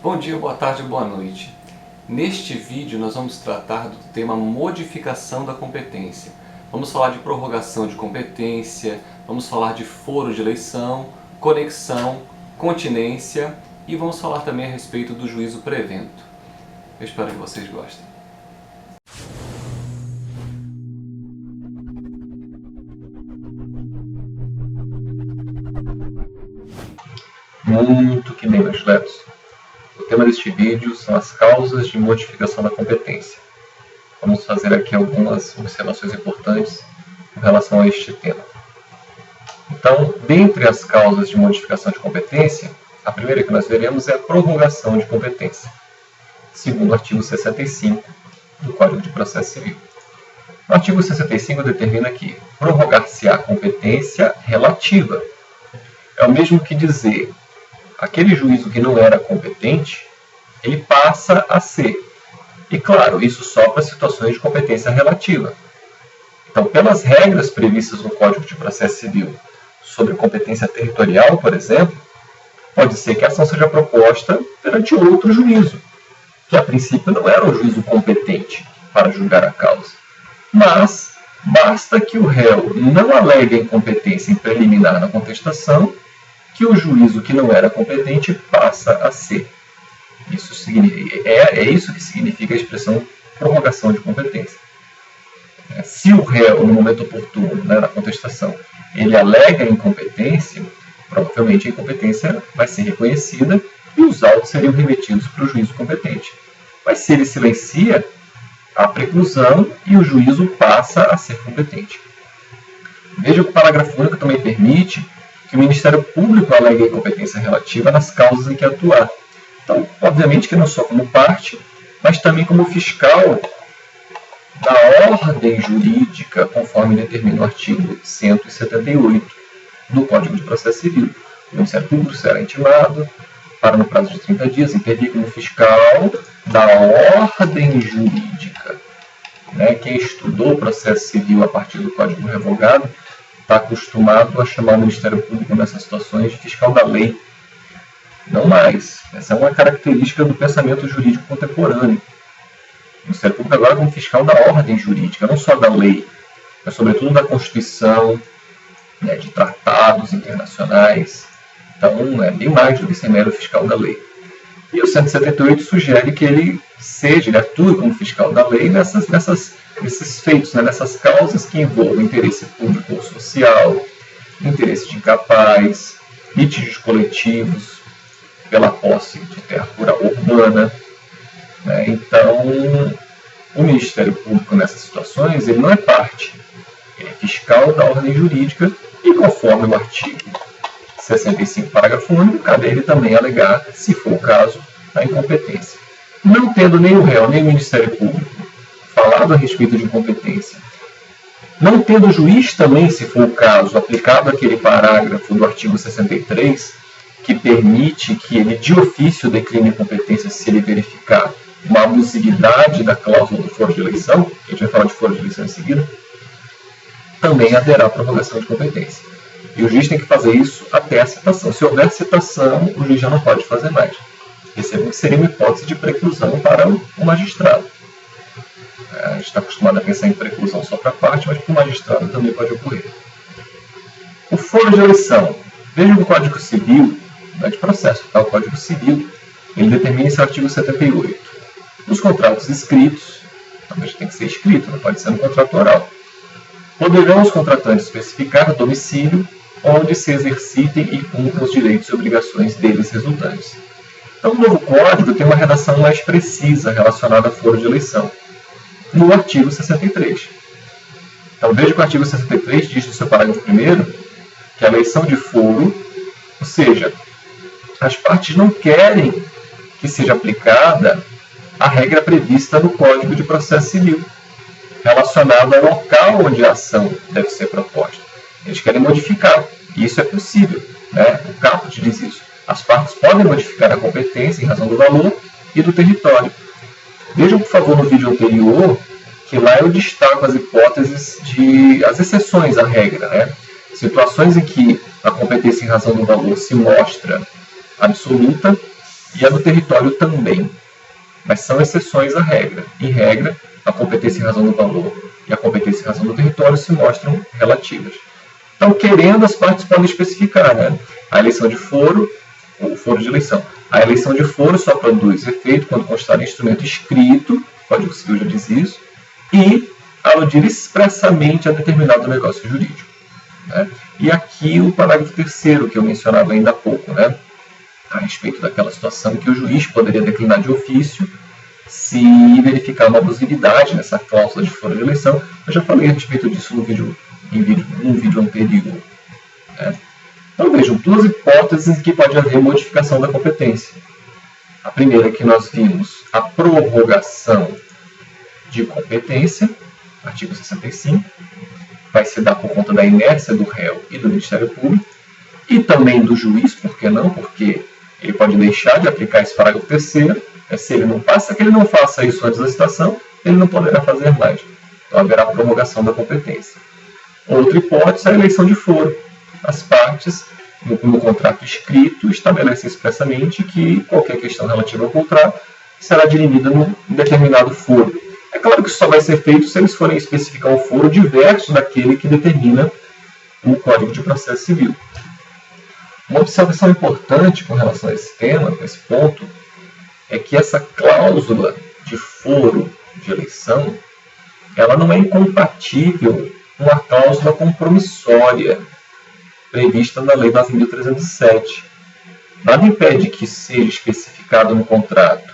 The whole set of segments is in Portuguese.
Bom dia, boa tarde, boa noite. Neste vídeo nós vamos tratar do tema modificação da competência. Vamos falar de prorrogação de competência, vamos falar de foro de eleição, conexão, continência e vamos falar também a respeito do juízo prevento. Eu espero que vocês gostem. Muito que bem, meus letos. O tema deste vídeo são as causas de modificação da competência. Vamos fazer aqui algumas observações importantes com relação a este tema. Então, dentre as causas de modificação de competência, a primeira que nós veremos é a prorrogação de competência, segundo o artigo 65 do Código de Processo Civil. O artigo 65 determina que prorrogar-se-á competência relativa. É o mesmo que dizer aquele juízo que não era competente, ele passa a ser. E, claro, isso só para situações de competência relativa. Então, pelas regras previstas no Código de Processo Civil sobre competência territorial, por exemplo, pode ser que a ação seja proposta perante outro juízo, que a princípio não era um juízo competente para julgar a causa. Mas basta que o réu não alegue a incompetência em preliminar na contestação, que o juízo que não era competente passa a ser. É isso que significa a expressão prorrogação de competência. Se o réu, no momento oportuno, na contestação, ele alega a incompetência, provavelmente a incompetência vai ser reconhecida e os autos seriam remetidos para o juízo competente. Mas se ele silencia, há preclusão e o juízo passa a ser competente. Veja que o parágrafo único também permite que o Ministério Público alegue a incompetência relativa nas causas em que atuar. Então, obviamente que não só como parte, mas também como fiscal da ordem jurídica, conforme determina o artigo 178 do Código de Processo Civil. O Ministério Público será intimado para, no prazo de 30 dias, intervir como fiscal da ordem jurídica. Quem estudou o processo civil a partir do Código Revogado está acostumado a chamar o Ministério Público nessas situações de fiscal da lei. Não mais. Essa é uma característica do pensamento jurídico contemporâneo. O Ministério Público agora é como fiscal da ordem jurídica, não só da lei, mas sobretudo da Constituição, de tratados internacionais. Então, é bem mais do que ser mero fiscal da lei. E o 178 sugere que ele atue como fiscal da lei nesses feitos, nessas causas que envolvem interesse público ou social, interesse de incapaz, litígios coletivos, pela posse de terra rural urbana. Então, o Ministério Público nessas situações ele não é parte, ele é fiscal da ordem jurídica e, conforme o artigo 65, parágrafo único, cabe a ele também alegar, se for o caso, a incompetência. Não tendo nem o réu, nem o Ministério Público falado a respeito de incompetência, não tendo o juiz também, se for o caso, aplicado aquele parágrafo do artigo 63, que permite que ele de ofício decline incompetência se ele verificar uma abusividade da cláusula do foro de eleição, que a gente vai falar de foro de eleição em seguida, também haverá prorrogação de competência. E o juiz tem que fazer isso até a citação. Se houver citação, o juiz já não pode fazer mais. Isso seria uma hipótese de preclusão para o magistrado. A gente está acostumado a pensar em preclusão só para a parte, mas para o magistrado também pode ocorrer. O foro de eleição. Veja no Código Civil, não é de processo, o Código Civil, ele determina esse artigo 78. Os contratos escritos, talvez tem que ser escrito, não pode ser no contrato oral. Poderão os contratantes especificar domicílio onde se exercitem e cumpram os direitos e obrigações deles resultantes. Então, o novo Código tem uma redação mais precisa relacionada a foro de eleição, no artigo 63. Então, veja que o artigo 63 diz no seu parágrafo 1º que a eleição de foro, ou seja, as partes não querem que seja aplicada a regra prevista no Código de Processo Civil, relacionada ao local onde a ação deve ser proposta. Eles querem modificar, e isso é possível. O caput diz isso. As partes podem modificar a competência em razão do valor e do território. Vejam, por favor, no vídeo anterior, que lá eu destaco as hipóteses as exceções à regra. Situações em que a competência em razão do valor se mostra absoluta, e a do território também. Mas são exceções à regra. Em regra, a competência em razão do valor e a competência em razão do território se mostram relativas. Então, querendo, as partes podem especificar, né? A eleição de foro, ou foro de eleição. A eleição de foro só produz efeito quando constar em instrumento escrito, o Código Civil já diz isso, e aludir expressamente a determinado negócio jurídico. Né? E aqui o parágrafo 3º, que eu mencionava ainda há pouco, né? A respeito daquela situação que o juiz poderia declinar de ofício se verificar uma abusividade nessa cláusula de foro de eleição. Eu já falei a respeito disso num vídeo anterior. Né? Então vejam, duas hipóteses em que pode haver modificação da competência. A primeira é que nós vimos a prorrogação de competência, artigo 65, vai se dar por conta da inércia do réu e do Ministério Público, e também do juiz, por que não? Porque ele pode deixar de aplicar esse parágrafo 3º, se ele não passa, que ele não faça isso antes da citação, ele não poderá fazer mais. Então haverá prorrogação da competência. Outra hipótese é a eleição de foro. As partes, no contrato escrito, estabelecem expressamente que qualquer questão relativa ao contrato será dirimida num determinado foro. É claro que isso só vai ser feito se eles forem especificar um foro diverso daquele que determina o Código de Processo Civil. Uma observação importante com relação a esse tema, a esse ponto, é que essa cláusula de foro de eleição, ela não é incompatível com a cláusula compromissória prevista na Lei 9.307. Nada impede que seja especificado no contrato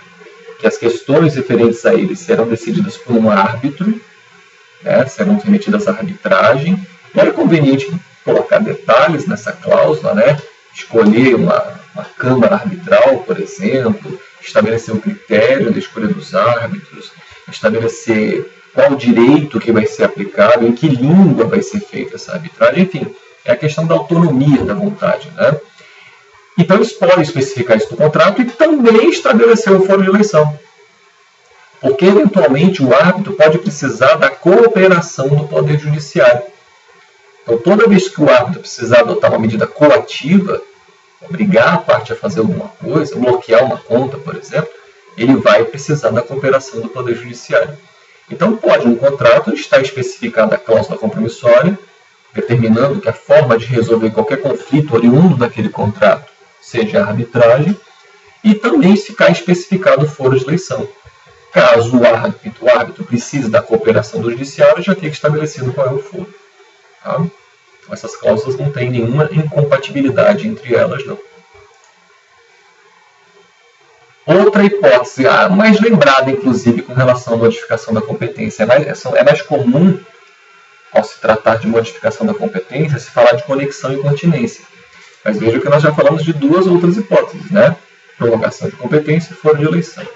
que as questões referentes a ele serão decididas por um árbitro, né, serão remetidas à arbitragem. Não é conveniente colocar detalhes nessa cláusula, né, escolher uma câmara arbitral, por exemplo, estabelecer o critério da escolha dos árbitros, estabelecer qual direito que vai ser aplicado, em que língua vai ser feita essa arbitragem, enfim, é a questão da autonomia da vontade, né? Então eles podem especificar isso no contrato e também estabelecer o foro de eleição. Porque, eventualmente, o árbitro pode precisar da cooperação do Poder Judiciário. Então, toda vez que o árbitro precisar adotar uma medida coativa, obrigar a parte a fazer alguma coisa, bloquear uma conta, por exemplo, ele vai precisar da cooperação do Poder Judiciário. Então, pode, no contrato, estar especificada a cláusula compromissória, determinando que a forma de resolver qualquer conflito oriundo daquele contrato seja a arbitragem, e também ficar especificado o foro de eleição. Caso o árbitro precise da cooperação do judiciário, já fica estabelecido qual é o foro. Tá? Então, essas cláusulas não têm nenhuma incompatibilidade entre elas, não. Outra hipótese, a mais lembrada, inclusive, com relação à modificação da competência, é mais comum, ao se tratar de modificação da competência, se falar de conexão e continência. Mas veja que nós já falamos de duas outras hipóteses, né? Prorrogação de competência e foro de eleição.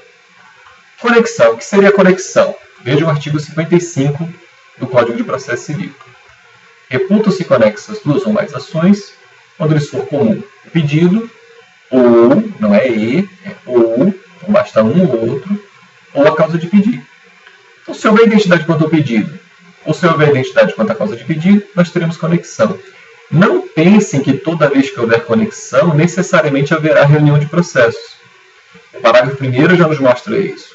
Conexão. O que seria conexão? Veja o artigo 55 do Código de Processo Civil. Reputam-se conexas duas ou mais ações, quando lhes for comum o pedido, ou, não é e, é ou, então basta um ou outro, ou a causa de pedido. Então, se houver identidade quanto ao pedido, ou se houver identidade quanto à causa de pedido, nós teremos conexão. Não pensem que toda vez que houver conexão, necessariamente haverá reunião de processos. O parágrafo 1º já nos mostra isso.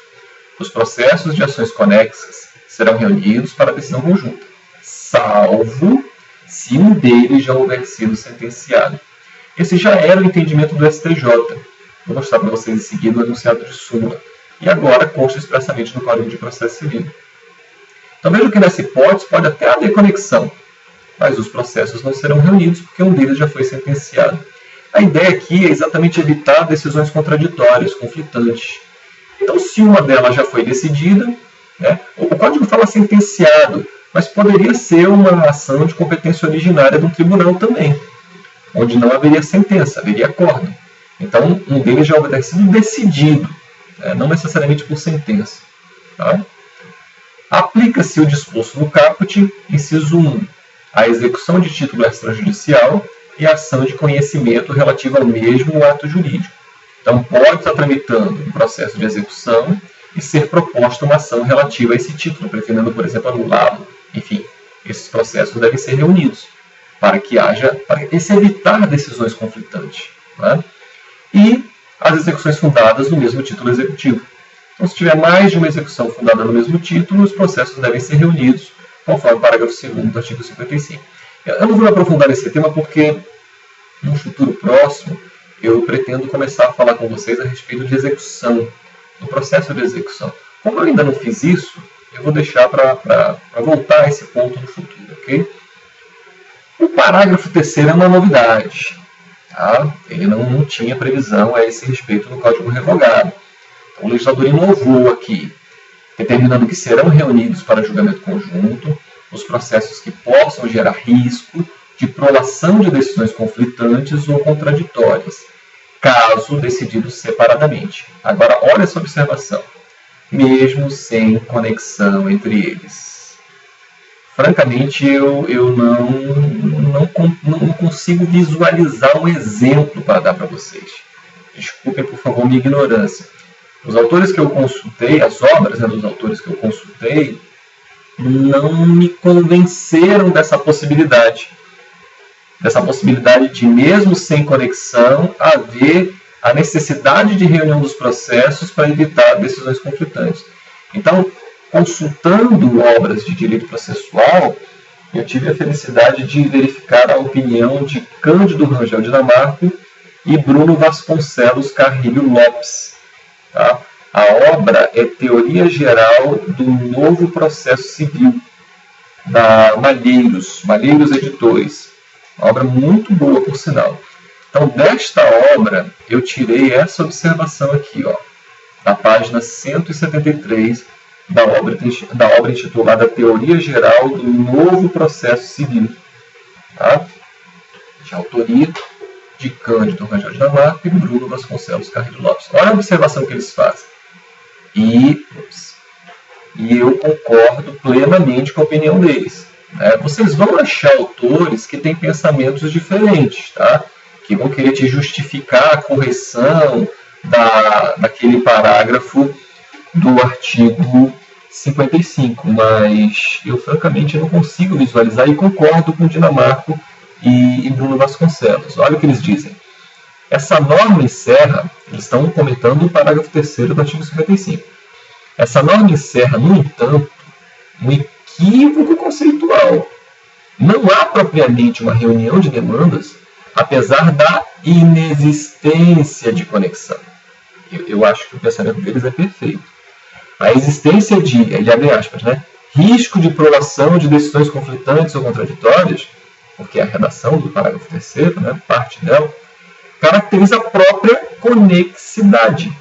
Os processos de ações conexas serão reunidos para decisão conjunta, salvo se um deles já houver sido sentenciado. Esse já era o entendimento do STJ. Vou mostrar para vocês em seguida o enunciado de súmula. E agora consta expressamente no Código de Processo Civil. Então vejam que nessa hipótese pode até haver conexão, mas os processos não serão reunidos porque um deles já foi sentenciado. A ideia aqui é exatamente evitar decisões contraditórias, conflitantes. Então, se uma delas já foi decidida, né, o Código fala sentenciado, mas poderia ser uma ação de competência originária de um tribunal também, onde não haveria sentença, haveria acórdão. Então, um deles já vai ter sido decidido, né, não necessariamente por sentença. Tá? Aplica-se o disposto no caput, inciso 1, a execução de título extrajudicial e a ação de conhecimento relativa ao mesmo ato jurídico. Então, pode estar tramitando um processo de execução e ser proposta uma ação relativa a esse título, pretendendo, por exemplo, anulá-lo. Enfim, esses processos devem ser reunidos para se evitar decisões conflitantes. Né? E as execuções fundadas no mesmo título executivo. Então, se tiver mais de uma execução fundada no mesmo título, os processos devem ser reunidos, conforme o parágrafo 2º do artigo 55. Eu não vou me aprofundar nesse tema porque, no futuro próximo, eu pretendo começar a falar com vocês a respeito de execução, do processo de execução. Como eu ainda não fiz isso, eu vou deixar para voltar a esse ponto no futuro, ok? O parágrafo 3º é uma novidade. Tá? Ele não tinha previsão a esse respeito no Código Revogado. Então, o legislador inovou aqui, determinando que serão reunidos para julgamento conjunto os processos que possam gerar risco de prolação de decisões conflitantes ou contraditórias, caso decididos separadamente. Agora, olha essa observação. Mesmo sem conexão entre eles. Francamente, eu não consigo visualizar um exemplo para dar para vocês. Desculpem, por favor, minha ignorância. Os autores que eu consultei, as obras dos autores que eu consultei, não me convenceram dessa possibilidade. Dessa possibilidade de, mesmo sem conexão, haver a necessidade de reunião dos processos para evitar decisões conflitantes. Então, consultando obras de direito processual, eu tive a felicidade de verificar a opinião de Cândido Rangel Dinamarco e Bruno Vasconcelos Carrilho Lopes. Tá? A obra é Teoria Geral do Novo Processo Civil, da Malheiros Editores. Uma obra muito boa, por sinal. Então, desta obra, eu tirei essa observação aqui, ó, na página 173 da obra intitulada Teoria Geral do Novo Processo Civil. Tá? De autoria de Cândido Rangel Dinamarco e Bruno Vasconcelos Carrilho Lopes. Olha a observação que eles fazem. E eu concordo plenamente com a opinião deles. Vocês vão achar autores que têm pensamentos diferentes, tá? Que vão querer te justificar a correção daquele parágrafo do artigo 55, mas eu francamente não consigo visualizar e concordo com Dinamarco e Bruno Vasconcelos. Olha o que eles dizem. Essa norma encerra, eles estão comentando o parágrafo 3º do artigo 55. Essa norma encerra, no entanto, um equívoco conceitual. Não há propriamente uma reunião de demandas, apesar da inexistência de conexão. Eu acho que o pensamento deles é perfeito. A existência de, ele abre aspas, risco de prolação de decisões conflitantes ou contraditórias, porque a redação do parágrafo 3º, parte dela, caracteriza a própria conexidade.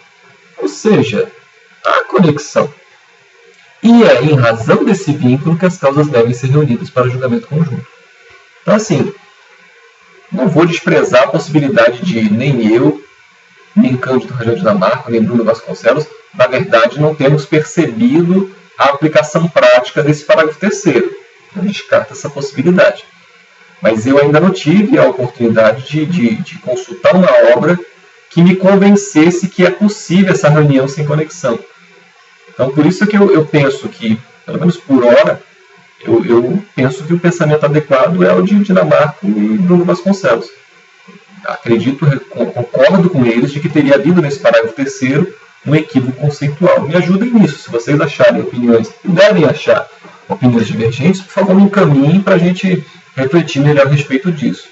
Ou seja, a conexão. E é em razão desse vínculo que as causas devem ser reunidas para julgamento conjunto. Então, assim, não vou desprezar a possibilidade de nem eu, nem Cândido Rangel Dinamarco, nem Bruno Vasconcelos, na verdade, não termos percebido a aplicação prática desse parágrafo 3º. A gente descarta essa possibilidade. Mas eu ainda não tive a oportunidade de consultar uma obra que me convencesse que é possível essa reunião sem conexão. Então, por isso que eu penso que, pelo menos por hora, eu penso que o pensamento adequado é o de Dinamarco e Bruno Vasconcelos. Concordo com eles de que teria havido nesse parágrafo 3º um equívoco conceitual. Me ajudem nisso. Se vocês acharem opiniões, devem achar opiniões divergentes, por favor, me encaminhem para a gente refletir melhor a respeito disso.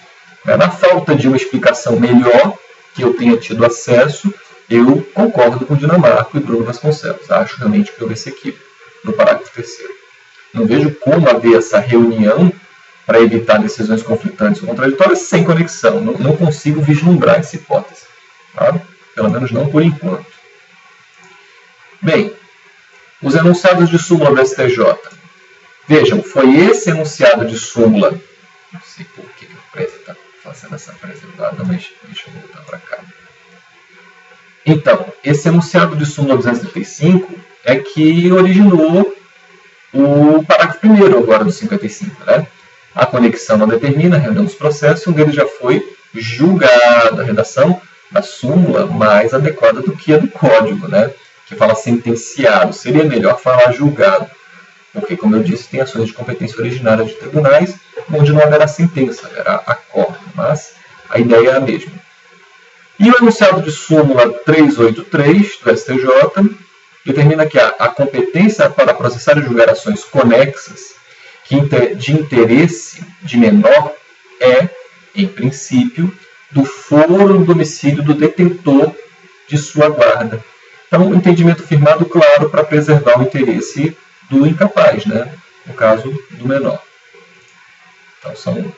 Na falta de uma explicação melhor, que eu tenha tido acesso, eu concordo com Dinamarco e Bruno Vasconcelos. Acho realmente que houve esse equívoco no parágrafo 3º. Não vejo como haver essa reunião para evitar decisões conflitantes ou contraditórias sem conexão. Não consigo vislumbrar essa hipótese. Tá? Pelo menos não por enquanto. Bem, os enunciados de súmula do STJ. Vejam, foi esse enunciado de súmula. Não sei por que o Prezi está fazendo essa apresentada, mas deixa eu voltar para cá. Então, esse enunciado de súmula 235 é que originou o parágrafo 1º agora do 55. A conexão não determina a reunião dos processos, um deles já foi julgado. A redação da súmula mais adequada do que a do código, que fala sentenciado. Seria melhor falar julgado, porque, como eu disse, tem ações de competência originária de tribunais, onde não haverá sentença, haverá acordo, mas a ideia é a mesma. E o enunciado de súmula 383 do STJ determina que a competência para processar e julgar ações conexas de interesse de menor é, em princípio, do foro do domicílio do detentor de sua guarda. Então, um entendimento firmado, claro, para preservar o interesse do incapaz, né? No caso do menor. Então, são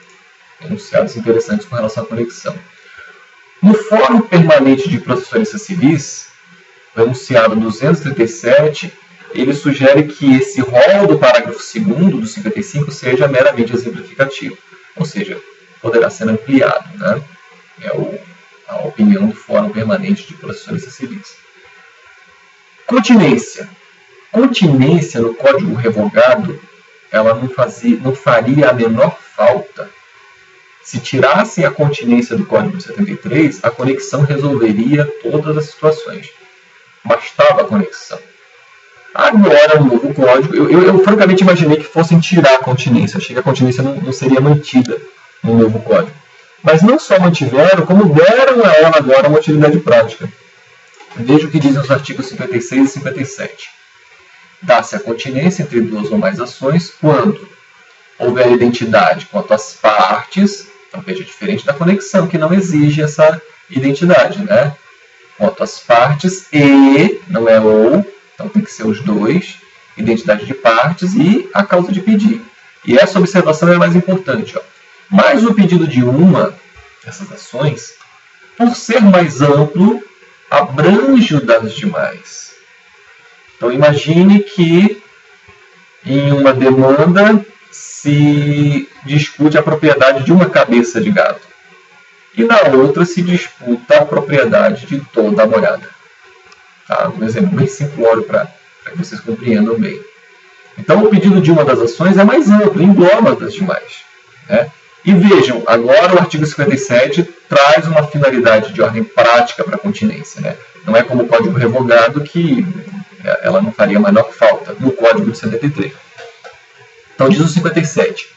enunciados interessantes com relação à conexão. No Fórum Permanente de Processualistas Civis, o enunciado 237, ele sugere que esse rol do parágrafo 2º do 55 seja meramente exemplificativo, ou seja, poderá ser ampliado, né? É a opinião do Fórum Permanente de Processualistas Civis. Continência. Continência no Código Revogado, ela não faria a menor falta. Se tirassem a continência do Código de 73, a conexão resolveria todas as situações. Bastava a conexão. Agora, no novo código, eu francamente imaginei que fossem tirar a continência. Achei que a continência não seria mantida no novo código. Mas não só mantiveram, como deram a ela agora uma utilidade prática. Veja o que dizem os artigos 56 e 57. Dá-se a continência entre duas ou mais ações quando houver identidade quanto às partes, então veja, diferente da conexão, que não exige essa identidade, né? Quanto às partes e, não é ou, então tem que ser os dois, identidade de partes e a causa de pedir. E essa observação é mais importante. Ó. Mas o pedido de uma dessas ações, por ser mais amplo, abrange o das demais. Então imagine que em uma demanda se discute a propriedade de uma cabeça de gado. E na outra se disputa a propriedade de toda a boiada. Tá? Um exemplo bem simplório para que vocês compreendam bem. Então, o pedido de uma das ações é mais amplo, engloba as demais. Né? E vejam, agora o artigo 57 traz uma finalidade de ordem prática para a continência. Né? Não é como o Código Revogado, que ela não faria a menor falta no Código de 73. Então, diz o 57.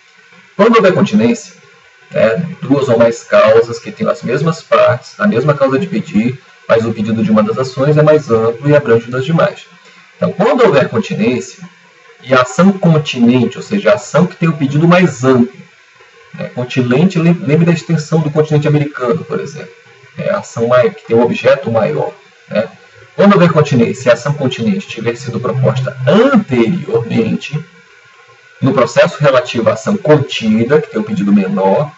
Quando houver continência, duas ou mais causas que tenham as mesmas partes, a mesma causa de pedir, mas o pedido de uma das ações é mais amplo e abrange das demais. Então, quando houver continência, e a ação continente, ou seja, a ação que tem o pedido mais amplo, continente, lembre da extensão do continente americano, por exemplo, a ação que tem um objeto maior. Quando houver continência e a ação continente tiver sido proposta anteriormente, no processo relativo à ação contida, que tem o pedido menor,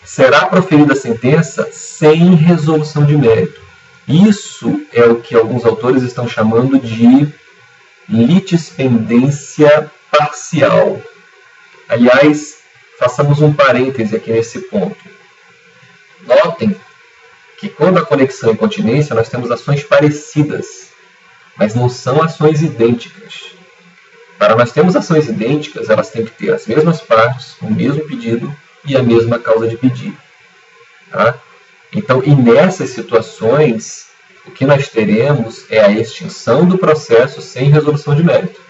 será proferida a sentença sem resolução de mérito. Isso é o que alguns autores estão chamando de litispendência parcial. Aliás, façamos um parêntese aqui nesse ponto. Notem que quando a conexão é continência, nós temos ações parecidas, mas não são ações idênticas. Para nós termos ações idênticas, elas têm que ter as mesmas partes, o mesmo pedido e a mesma causa de pedido. Tá? Então, e nessas situações, o que nós teremos é a extinção do processo sem resolução de mérito.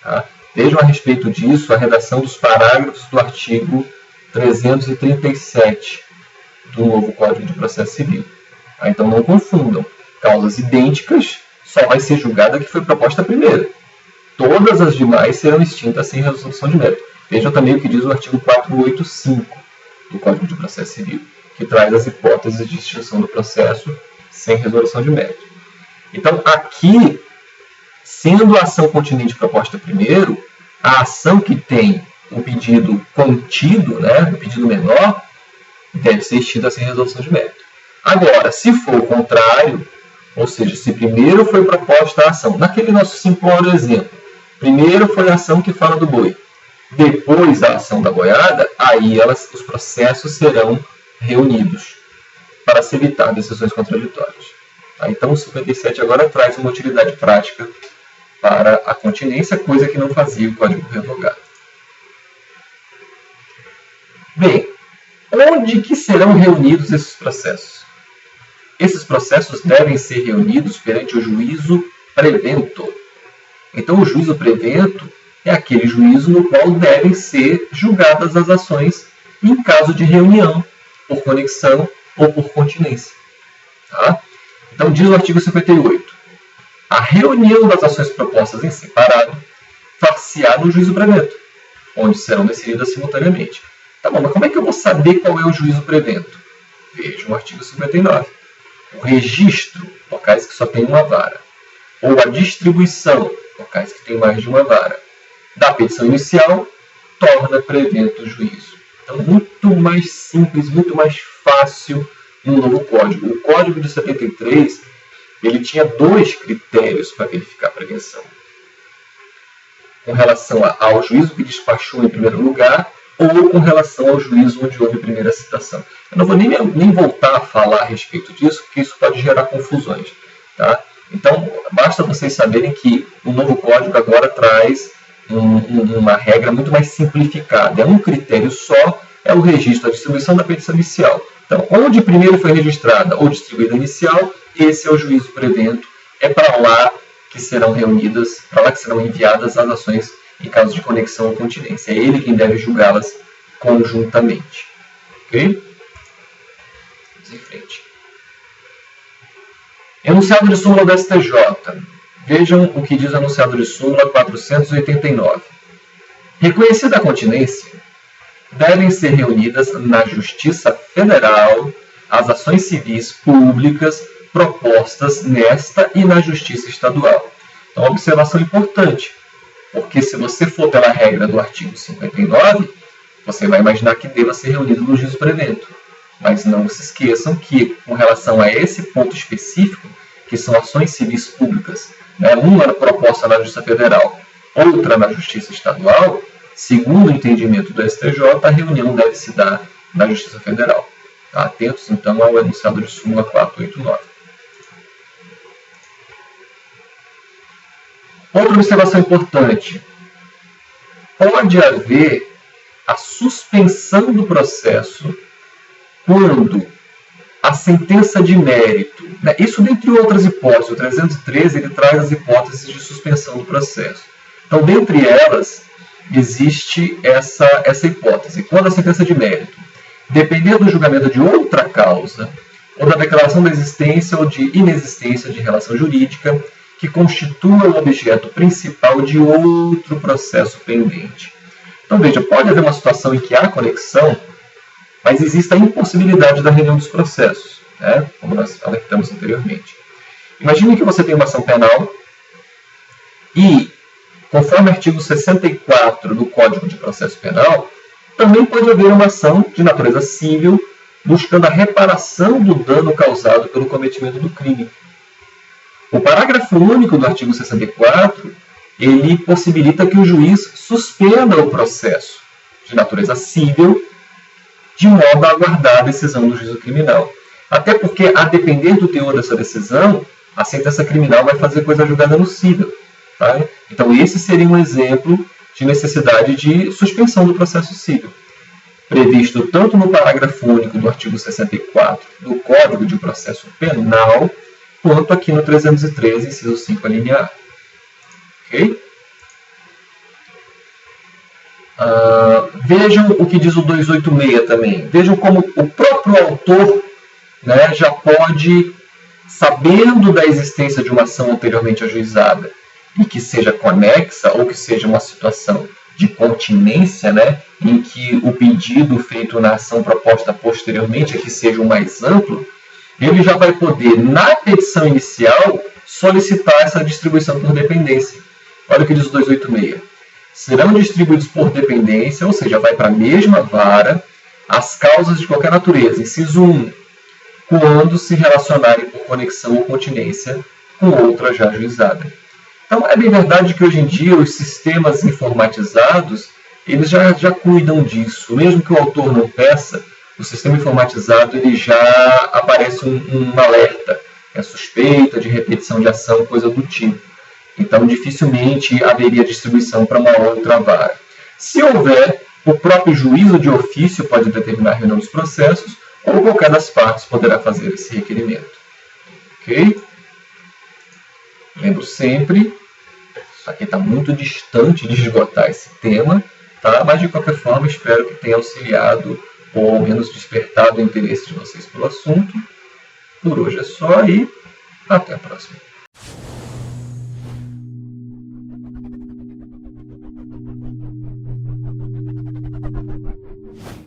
Tá? Vejam a respeito disso a redação dos parágrafos do artigo 337 do novo Código de Processo Civil. Tá? Então, não confundam. Causas idênticas só vai ser julgada a que foi proposta primeiro. Todas as demais serão extintas sem resolução de mérito. Vejam também o que diz o artigo 485 do Código de Processo Civil, que traz as hipóteses de extinção do processo sem resolução de mérito. Então, aqui, sendo a ação continente proposta primeiro, a ação que tem o pedido contido, o pedido menor, deve ser extinta sem resolução de mérito. Agora, se for o contrário, ou seja, se primeiro foi proposta a ação, naquele nosso simplório exemplo, primeiro foi a ação que fala do boi, depois a ação da boiada, aí os processos serão reunidos para se evitar decisões contraditórias. Então o 57 agora traz uma utilidade prática para a continência, coisa que não fazia o Código Revogado. Bem, onde que serão reunidos esses processos? Esses processos devem ser reunidos perante o juízo prevento. Então o juízo prevento é aquele juízo no qual devem ser julgadas as ações em caso de reunião, por conexão ou por continência. Tá? Então, diz o artigo 58. A reunião das ações propostas em separado far-se-á no juízo prevento, onde serão decididas simultaneamente. Tá bom, mas como é que eu vou saber qual é o juízo prevento? Veja o artigo 59. O registro, locais que só tem uma vara, ou a distribuição, locais que tem mais de uma vara, da petição inicial, torna prevento o juízo. Então, muito mais simples, muito mais fácil no novo código. O código de 73, ele tinha 2 critérios para verificar a prevenção. Com relação ao juízo que despachou em primeiro lugar, ou com relação ao juízo onde houve primeira citação. Eu não vou nem voltar a falar a respeito disso, porque isso pode gerar confusões. Tá? Então, basta vocês saberem que o novo código agora traz uma regra muito mais simplificada. É um critério só, é o registro, a distribuição da petição inicial. Então, onde primeiro foi registrada ou distribuída a inicial, esse é o juízo prevento. É para lá que serão reunidas, para lá que serão enviadas as ações em caso de conexão ou continência. É ele quem deve julgá-las conjuntamente. Ok? Vamos em frente. Enunciado de súmula do STJ. Vejam o que diz o enunciado de súmula 489. Reconhecida a continência, devem ser reunidas na Justiça Federal as ações civis públicas propostas nesta e na Justiça Estadual. Então, uma observação importante, porque se você for pela regra do artigo 59, você vai imaginar que deva ser reunido no juízo prevento. Mas não se esqueçam que, com relação a esse ponto específico, que são ações civis públicas, uma proposta na Justiça Federal, outra na Justiça Estadual, segundo o entendimento do STJ, a reunião deve se dar na Justiça Federal. Tá? Atentos, então, ao enunciado de súmula 489. Outra observação importante. Pode haver a suspensão do processo quando a sentença de mérito, isso dentre outras hipóteses, o 313 ele traz as hipóteses de suspensão do processo. Então, dentre elas, existe essa hipótese. Quando a sentença de mérito depender do julgamento de outra causa, ou da declaração da existência ou de inexistência de relação jurídica, que constitua o objeto principal de outro processo pendente. Então, veja, pode haver uma situação em que há conexão, mas existe a impossibilidade da reunião dos processos, como nós alertamos anteriormente. Imagine que você tem uma ação penal e, conforme o artigo 64 do Código de Processo Penal, também pode haver uma ação de natureza civil buscando a reparação do dano causado pelo cometimento do crime. O parágrafo único do artigo 64, ele possibilita que o juiz suspenda o processo de natureza civil de modo a aguardar a decisão do juízo criminal. Até porque, a depender do teor dessa decisão, a sentença criminal vai fazer coisa julgada no cível. Tá? Então, esse seria um exemplo de necessidade de suspensão do processo civil, previsto tanto no parágrafo único do artigo 64 do Código de Processo Penal, quanto aqui no 313, inciso 5, a linha A. Ok? Vejam o que diz o 286 também. Vejam como o próprio autor já pode, sabendo da existência de uma ação anteriormente ajuizada e que seja conexa ou que seja uma situação de continência, em que o pedido feito na ação proposta posteriormente é que seja o mais amplo, ele já vai poder, na petição inicial, solicitar essa distribuição por dependência. Olha o que diz o 286. Serão distribuídos por dependência, ou seja, vai para a mesma vara, as causas de qualquer natureza, inciso 1, quando se relacionarem por conexão ou continência com outra já ajuizada. Então, é bem verdade que hoje em dia os sistemas informatizados, eles já cuidam disso. Mesmo que o autor não peça, o sistema informatizado ele já aparece um alerta, suspeita de repetição de ação, coisa do tipo. Então, dificilmente haveria distribuição para uma outra vara. Se houver, o próprio juízo de ofício pode determinar a reunião dos processos, ou qualquer das partes poderá fazer esse requerimento. Ok? Lembro sempre, isso aqui está muito distante de esgotar esse tema, tá? Mas de qualquer forma espero que tenha auxiliado ou ao menos despertado o interesse de vocês pelo assunto. Por hoje é só e até a próxima.